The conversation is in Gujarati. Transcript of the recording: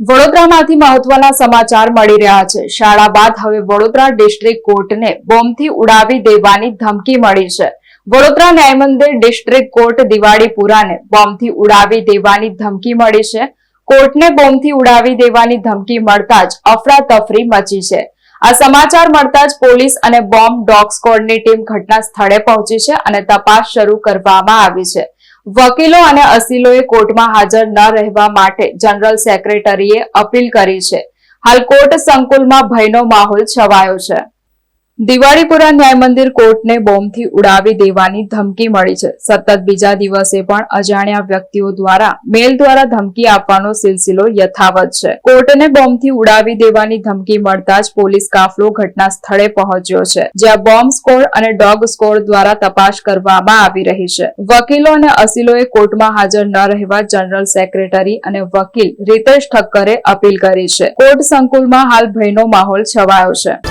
વડોદરામાંથી મહત્વના સમાચાર મળી રહ્યા છે। શાળા બાદ હવે વડોદરા ડિસ્ટ્રિક્ટ કોર્ટને બોમ્બથી ઉડાવી દેવાની ધમકી મળી છે। વડોદરા ન્યાયમંદિર ડિસ્ટ્રિક્ટ કોર્ટ દિવાળીપુરાને બોમ્બથી ઉડાવી દેવાની ધમકી મળી છે। કોર્ટને બોમ્બથી ઉડાવી દેવાની ધમકી મળતા જ અફરાતફરી મચી છે। આ સમાચાર મળતા જ પોલીસ અને બોમ્બ ડોગ સ્ક્વોડની ટીમ ઘટના સ્થળે પહોંચી છે અને તપાસ શરૂ કરવામાં આવી છે। વકીલો અને અસીલોએ કોર્ટમાં હાજર ન રહેવા માટે જનરલ સેક્રેટરીએ અપીલ કરી છે। હાલ કોર્ટ સંકુલમાં ભયનો માહોલ છવાયો છે। દિવાળીપુરા ન્યાયમંદિર કોર્ટને બોમ્બથી ઉડાવી દેવાની ધમકી મળી છે। સતત બીજા દિવસે પણ અજાણ્યા વ્યક્તિઓ દ્વારા મેલ દ્વારા ધમકી આપવાનો સિલસિલો યથાવત છે। કોર્ટને બોમ્બથી ઉડાવી દેવાની ધમકી મળતા જ પોલીસ કાફલો ઘટના સ્થળે પહોંચ્યો છે, જ્યાં બોમ્બ સ્ક્વોડ અને ડોગ સ્ક્વોડ દ્વારા તપાસ કરવામાં આવી રહી છે। વકીલો અને અસીલોએ કોર્ટમાં હાજર ન રહેવા જનરલ સેક્રેટરી અને વકીલ રિતેશ ઠક્કરે અપીલ કરી છે। કોર્ટ સંકુલમાં હાલ ભયનો માહોલ છવાયો છે।